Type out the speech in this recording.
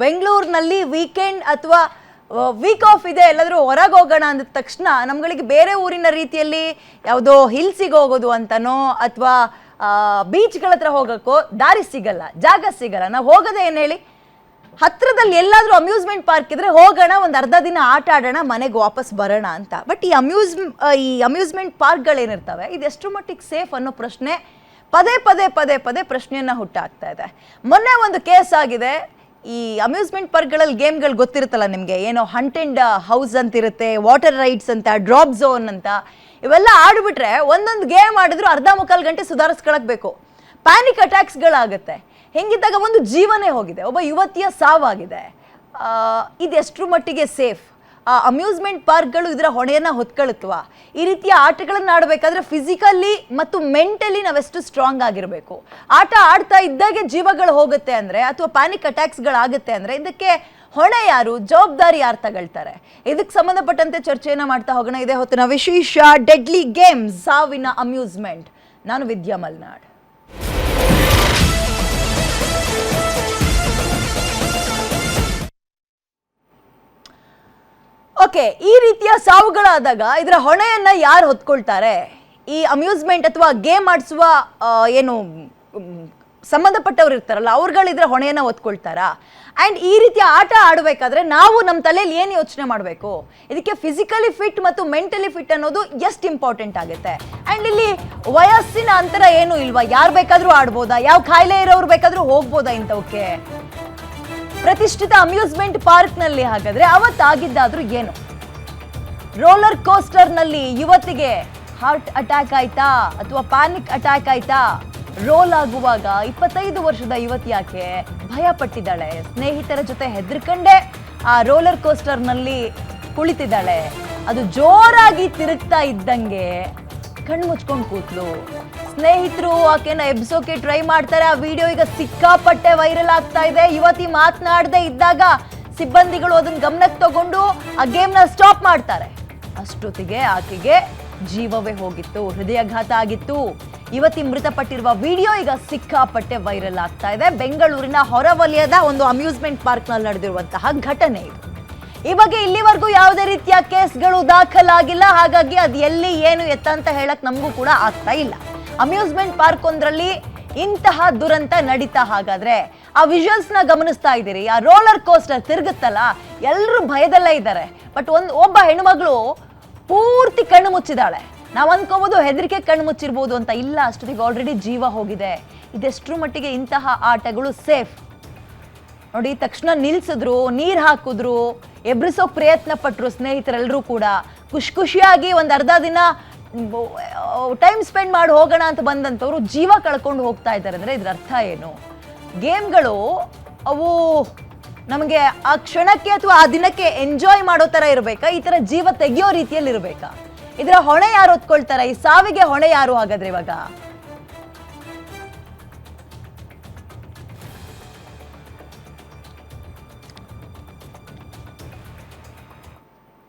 ಬೆಂಗಳೂರಿನಲ್ಲಿ ವೀಕೆಂಡ್ ಅಥವಾ weak of ಇದೆ ಎಲ್ಲಾದರೂ ಹೊರಗೆ ಹೋಗೋಣ ಅಂದ ತಕ್ಷಣ ನಮ್ಗಳಿಗೆ ಬೇರೆ ಊರಿನ ರೀತಿಯಲ್ಲಿ ಯಾವುದೋ ಹಿಲ್ಸಿಗೆ ಹೋಗೋದು ಅಂತನೋ ಅಥವಾ ಬೀಚ್ಗಳ ಹತ್ರ ಹೋಗೋಕ್ಕೋ ದಾರಿ ಸಿಗಲ್ಲ, ಜಾಗ ಸಿಗಲ್ಲ. ನಾವು ಹೋಗೋದೇ ಏನು ಹೇಳಿ, ಹತ್ರದಲ್ಲಿ ಎಲ್ಲಾದರೂ ಅಮ್ಯೂಸ್ಮೆಂಟ್ ಪಾರ್ಕ್ ಇದ್ರೆ ಹೋಗೋಣ, ಒಂದು ಅರ್ಧ ದಿನ ಆಟ ಆಡೋಣ, ಮನೆಗೆ ವಾಪಸ್ ಬರೋಣ ಅಂತ. ಬಟ್ ಈ ಅಮ್ಯೂಸ್ಮೆಂಟ್ ಪಾರ್ಕ್ಗಳೇನಿರ್ತವೆ ಇದೆಷ್ಟು ಮಟ್ಟಿಗೆ ಸೇಫ್ ಅನ್ನೋ ಪ್ರಶ್ನೆ ಪದೇ ಪದೇ ಪದೇ ಪದೇ ಪ್ರಶ್ನೆಯನ್ನು ಹುಟ್ಟಾಗ್ತಾ ಇದೆ. ಮೊನ್ನೆ ಒಂದು ಕೇಸ್ ಆಗಿದೆ. ಈ ಅಮ್ಯೂಸ್ಮೆಂಟ್ ಪಾರ್ಕ್ಗಳಲ್ಲಿ ಗೇಮ್ಗಳು ಗೊತ್ತಿರುತ್ತಲ್ಲ ನಿಮಗೆ, ಏನೋ ಹಂಟೆಂಡ್ ಹೌಸ್ ಅಂತಿರುತ್ತೆ, ವಾಟರ್ ರೈಡ್ಸ್ ಅಂತ, ಡ್ರಾಪ್ ಝೋನ್ ಅಂತ, ಇವೆಲ್ಲ ಆಡ್ಬಿಟ್ರೆ ಒಂದೊಂದು ಗೇಮ್ ಆಡಿದ್ರು ಅರ್ಧ ಮುಕ್ಕಾಲು ಗಂಟೆ ಸುಧಾರಿಸ್ಕೊಳಕ್ ಬೇಕು. ಪ್ಯಾನಿಕ್ ಅಟ್ಯಾಕ್ಸ್ಗಳಾಗುತ್ತೆ. ಹೆಂಗಿದ್ದಾಗ ಒಂದು ಜೀವನೇ ಹೋಗಿದೆ, ಒಬ್ಬ ಯುವತಿಯ ಸಾವಾಗಿದೆ. ಇದೆಷ್ಟರ ಮಟ್ಟಿಗೆ ಸೇಫ್? ಅಮ್ಯೂಸ್ಮೆಂಟ್ ಪಾರ್ಕ್ಗಳು ಇದರ ಹೊಣೆಯನ್ನು ಹೊತ್ಕೊಳುತ್ತವಾ? ಈ ರೀತಿಯ ಆಟಗಳನ್ನು ಆಡಬೇಕಾದ್ರೆ ಫಿಸಿಕಲಿ ಮತ್ತು ಮೆಂಟಲಿ ನಾವೆಷ್ಟು ಸ್ಟ್ರಾಂಗ್ ಆಗಿರಬೇಕು? ಆಟ ಆಡ್ತಾ ಇದ್ದಾಗೆ ಜೀವಗಳು ಹೋಗುತ್ತೆ ಅಂದರೆ ಅಥವಾ ಪ್ಯಾನಿಕ್ ಅಟ್ಯಾಕ್ಸ್ಗಳಾಗುತ್ತೆ ಅಂದರೆ ಇದಕ್ಕೆ ಹೊಣೆ ಯಾರು, ಜವಾಬ್ದಾರಿ ಯಾರು ತಗೊಳ್ತಾರೆ? ಇದಕ್ಕೆ ಸಂಬಂಧಪಟ್ಟಂತೆ ಚರ್ಚೆಯನ್ನು ಮಾಡ್ತಾ ಹೋಗೋಣ. ಇದೇ ಹೊತ್ತಿನ ವಿಶೇಷ ಡೆಡ್ಲಿ ಗೇಮ್ಸ್, ಸಾವಿನ ಅಮ್ಯೂಸ್ಮೆಂಟ್. ನಾನು ವಿದ್ಯಾ ಮಲ್ನಾಡ್. ಓಕೆ, ಈ ರೀತಿಯ ಸಾವುಗಳಾದಾಗ ಇದರ ಹೊಣೆಯನ್ನ ಯಾರು ಹೊತ್ಕೊಳ್ತಾರೆ? ಈ ಅಮ್ಯೂಸ್ಮೆಂಟ್ ಅಥವಾ ಗೇಮ್ ಆಡಿಸುವ ಏನು ಸಂಬಂಧಪಟ್ಟವ್ರು ಇರ್ತಾರಲ್ಲ ಅವ್ರುಗಳು ಇದರ ಹೊಣೆಯನ್ನ ಹೊತ್ಕೊಳ್ತಾರಾ? ಆ್ಯಂಡ್ ಈ ರೀತಿಯ ಆಟ ಆಡಬೇಕಾದ್ರೆ ನಾವು ನಮ್ಮ ತಲೆಯಲ್ಲಿ ಏನು ಯೋಚನೆ ಮಾಡಬೇಕು? ಇದಕ್ಕೆ ಫಿಸಿಕಲಿ ಫಿಟ್ ಮತ್ತು ಮೆಂಟಲಿ ಫಿಟ್ ಅನ್ನೋದು ಎಷ್ಟು ಇಂಪಾರ್ಟೆಂಟ್ ಆಗುತ್ತೆ? ಆ್ಯಂಡ್ ಇಲ್ಲಿ ವಯಸ್ಸಿನ ಅಂತರ ಏನು ಇಲ್ವಾ? ಯಾರು ಬೇಕಾದರೂ ಆಡ್ಬೋದಾ? ಯಾವ ಕಾಯಿಲೆ ಇರೋರು ಬೇಕಾದರೂ ಹೋಗ್ಬೋದಾ ಇಂಥವಕ್ಕೆ? ಪ್ರತಿಷ್ಠಿತ ಅಮ್ಯೂಸ್ಮೆಂಟ್ ಪಾರ್ಕ್ ನಲ್ಲಿ ಹಾಗಾದ್ರೆ ಅವತ್ತಾಗಿದ್ದಾದ್ರೂ ಏನು? ರೋಲರ್ ಕೋಸ್ಟರ್ ನಲ್ಲಿ ಯುವತಿಗೆ ಹಾರ್ಟ್ ಅಟ್ಯಾಕ್ ಆಯ್ತಾ ಅಥವಾ ಪ್ಯಾನಿಕ್ ಅಟ್ಯಾಕ್ ಆಯ್ತಾ? ರೋಲ್ ಆಗುವಾಗ 25 ವರ್ಷದ ಯುವತಿ ಯಾಕೆ ಭಯ ಪಟ್ಟಿದ್ದಾಳೆ, ಸ್ನೇಹಿತರ ಜೊತೆ ಹೆದರ್ಕಂಡೆ ಆ ರೋಲರ್ ಕೋಸ್ಟರ್ ನಲ್ಲಿ ಕುಳಿತಿದ್ದಾಳೆ. ಅದು ಜೋರಾಗಿ ತಿರುಗ್ತಾ ಇದ್ದಂಗೆ ಕಣ್ಣು ಮುಚ್ಕೊಂಡು ಕೂತ್ಲು. ಸ್ನೇಹಿತರು ಆಕೆನ ಎಬ್ಸೋಕೆ ಟ್ರೈ ಮಾಡ್ತಾರೆ. ಆ ವಿಡಿಯೋ ಈಗ ಸಿಕ್ಕಾಪಟ್ಟೆ ವೈರಲ್ ಆಗ್ತಾ ಇದೆ. ಯುವತಿ ಮಾತನಾಡದೆ ಇದ್ದಾಗ ಸಿಬ್ಬಂದಿಗಳು ಅದನ್ನ ಗಮನಕ್ಕೆ ತಗೊಂಡು ಆ ಗೇಮ್ನ ಸ್ಟಾಪ್ ಮಾಡ್ತಾರೆ. ಅಷ್ಟೊತ್ತಿಗೆ ಆಕೆಗೆ ಜೀವವೇ ಹೋಗಿತ್ತು, ಹೃದಯಾಘಾತ ಆಗಿತ್ತು. ಯುವತಿ ಮೃತಪಟ್ಟಿರುವ ವಿಡಿಯೋ ಈಗ ಸಿಕ್ಕಾಪಟ್ಟೆ ವೈರಲ್ ಆಗ್ತಾ ಇದೆ. ಬೆಂಗಳೂರಿನ ಹೊರವಲಯದ ಒಂದು ಅಮ್ಯೂಸ್ಮೆಂಟ್ ಪಾರ್ಕ್ನಲ್ಲಿ ನಡೆದಿರುವಂತಹ ಘಟನೆ ಇದು. ಈ ಬಗ್ಗೆ ಇಲ್ಲಿವರೆಗೂ ಯಾವುದೇ ರೀತಿಯ ಕೇಸ್ಗಳು ದಾಖಲಾಗಿಲ್ಲ. ಹಾಗಾಗಿ ಅದು ಎಲ್ಲಿ ಏನು ಎತ್ತ ಅಂತ ಹೇಳಕ್ ನಮಗೂ ಕೂಡ ಆಗ್ತಾ ಇಲ್ಲ. ಅಮ್ಯೂಸ್ಮೆಂಟ್ ಪಾರ್ಕ್ ಒಂದರಲ್ಲಿ ಇಂತಹ ದುರಂತ ನಡೀತಾ ಹಾಗಾದ್ರೆ ಆ ವಿಜುವಲ್ಸ್ ನ ಗಮನಿಸ್ತಾ ಇದ್ದೀರಿ. ಆ ರೋಲರ್ ಕೋಸ್ಟರ್ ತಿರುಗುತ್ತಲ್ಲ, ಎಲ್ಲರೂ ಭಯದಲ್ಲೇ ಇದ್ದಾರೆ. ಬಟ್ ಒಬ್ಬ ಹೆಣ್ಮಗಳು ಪೂರ್ತಿ ಕಣ್ಣು ಮುಚ್ಚಿದಾಳೆ. ನಾವು ಅನ್ಕೋಬಹುದು ಹೆದರಿಕೆ ಕಣ್ಣು ಮುಚ್ಚಿರ್ಬೋದು ಅಂತ. ಇಲ್ಲ, ಅಷ್ಟೊತ್ತಿಗೆ ಆಲ್ರೆಡಿ ಜೀವ ಹೋಗಿದೆ. ಇದೆಷ್ಟರ ಮಟ್ಟಿಗೆ ಇಂತಹ ಆಟಗಳು ಸೇಫ್ ನೋಡಿ? ತಕ್ಷಣ ನಿಲ್ಸಿದ್ರು, ನೀರು ಹಾಕಿದ್ರು, ಎಬ್ರಿಸೋಕ್ ಪ್ರಯತ್ನ ಪಟ್ರು ಸ್ನೇಹಿತರೆಲ್ಲರೂ ಕೂಡ. ಖುಷಿಯಾಗಿ ಒಂದು ಅರ್ಧ ದಿನ ಟೈಮ್ ಸ್ಪೆಂಡ್ ಮಾಡಿ ಹೋಗೋಣ ಅಂತ ಬಂದಂಥವ್ರು ಜೀವ ಕಳ್ಕೊಂಡು ಹೋಗ್ತಾ ಇದ್ದಾರೆ ಅಂದರೆ ಇದ್ರ ಅರ್ಥ ಏನು? ಗೇಮ್ಗಳು ಅವು ನಮಗೆ ಆ ಕ್ಷಣಕ್ಕೆ ಅಥವಾ ಆ ದಿನಕ್ಕೆ ಎಂಜಾಯ್ ಮಾಡೋ ಥರ ಇರಬೇಕಾ? ಈ ಥರ ಜೀವ ತೆಗೆಯೋ ರೀತಿಯಲ್ಲಿ ಇರಬೇಕಾ? ಇದರ ಹೊಣೆ ಯಾರು ಹೊತ್ಕೊಳ್ತಾರೆ? ಈ ಸಾವಿಗೆ ಹೊಣೆ ಯಾರು ಹಾಗಾದ್ರೆ ಇವಾಗ?